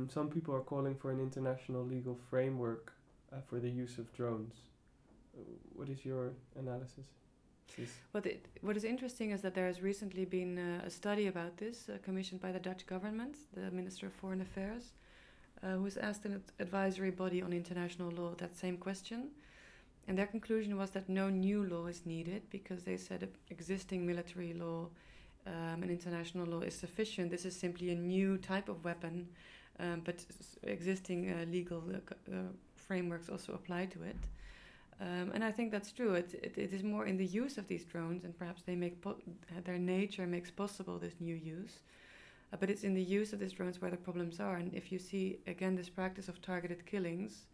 some people are calling for an international legal framework for the use of drones. What is your analysis? What is interesting is that there has recently been a study about this commissioned by the Dutch government, the Minister of Foreign Affairs, who has asked an advisory body on international law that same question. And their conclusion was that no new law is needed because they said existing military law and international law is sufficient. This is simply a new type of weapon, but existing legal frameworks also apply to it. And I think that's true. It is more in the use of these drones, and perhaps they their nature makes possible this new use. But it's in the use of these drones where the problems are. And if you see, again, this practice of targeted killings,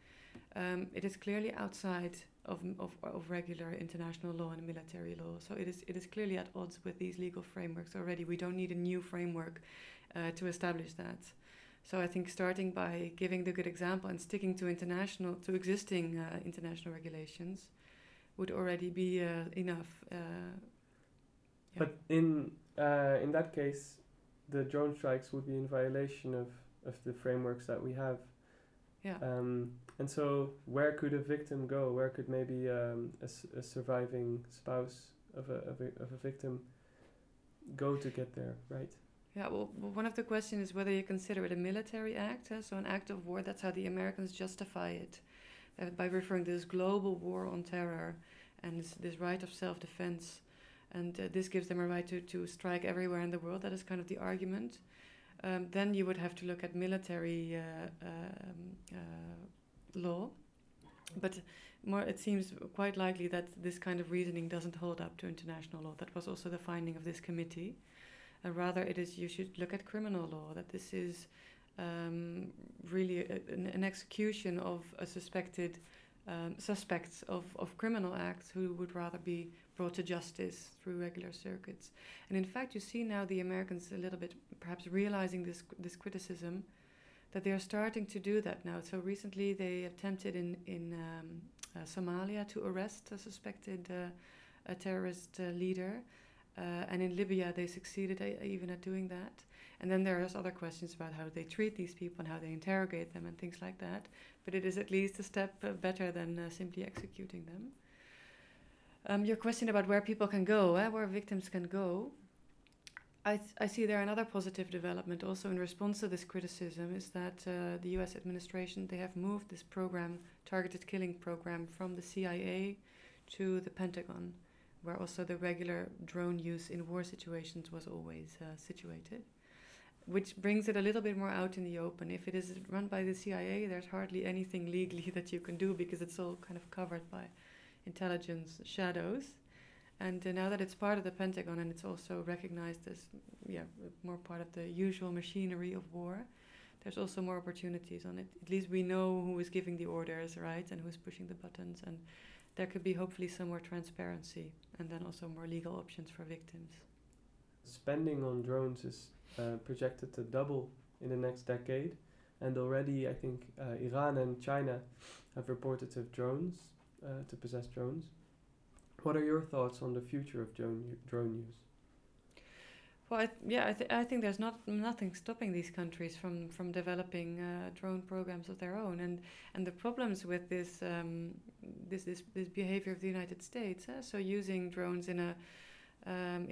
it is clearly outside of regular international law and military law. So it is clearly at odds with these legal frameworks already. We don't need a new framework to establish that. So I think starting by giving the good example and sticking to existing international regulations would already be enough. But in that case, the drone strikes would be in violation of the frameworks that we have. Yeah. And so where could a victim go? Where could maybe a surviving spouse of a victim go to get there, right? Yeah, well, one of the questions is whether you consider it a military act, so an act of war. That's how the Americans justify it, by referring to this global war on terror and this right of self-defense. And this gives them a right to strike everywhere in the world. That is kind of the argument. Then you would have to look at military law. But it seems quite likely that this kind of reasoning doesn't hold up to international law. That was also the finding of this committee. Rather, you should look at criminal law, that this is really an execution of a suspects of criminal acts who would rather be brought to justice through regular circuits. And in fact, you see now the Americans a little bit perhaps realizing this criticism, that they are starting to do that now. So recently they attempted in Somalia to arrest a suspected a terrorist leader. And in Libya, they succeeded even at doing that. And then there are other questions about how they treat these people and how they interrogate them and things like that. But it is at least a step better than simply executing them. Your question about where people can go, where victims can go, I see there another positive development also in response to this criticism is that the US administration, they have moved this program, targeted killing program, from the CIA to the Pentagon, where also the regular drone use in war situations was always situated, which brings it a little bit more out in the open. If it is run by the CIA, there's hardly anything legally that you can do because it's all kind of covered by intelligence shadows. And now that it's part of the Pentagon and it's also recognized as more part of the usual machinery of war, there's also more opportunities on it. At least we know who is giving the orders, right, and who's pushing the buttons, and there could be hopefully some more transparency and then also more legal options for victims. Spending on drones is projected to double in the next decade, and already I think Iran and China have reported to possess drones. What are your thoughts on the future of drone use? Well, I think there's nothing stopping these countries from developing drone programs of their own, and the problems with this behavior of the United States. So using drones in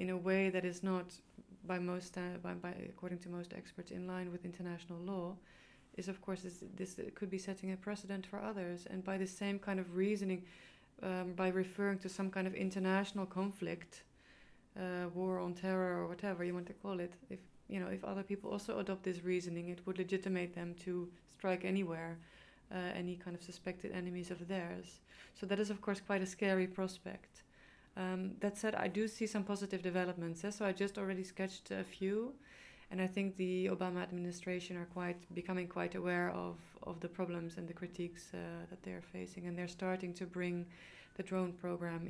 a way that is not according to most experts in line with international law, is of course this could be setting a precedent for others, and by the same kind of reasoning. By referring to some kind of international conflict, war on terror or whatever you want to call it, if other people also adopt this reasoning, it would legitimate them to strike anywhere, any kind of suspected enemies of theirs. So that is of course quite a scary prospect. That said, I do see some positive developments. So I just already sketched a few, and I think the Obama administration are becoming quite aware of the problems and the critiques that they're facing, and they're starting to bring the drone program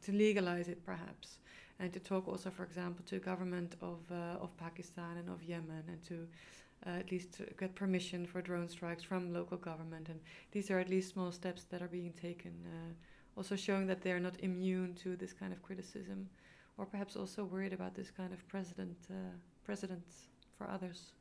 to legalize it perhaps, and to talk also, for example, to government of Pakistan and of Yemen, and to at least get permission for drone strikes from local government. And these are at least small steps that are being taken, also showing that they're not immune to this kind of criticism, or perhaps also worried about this kind of precedents for others.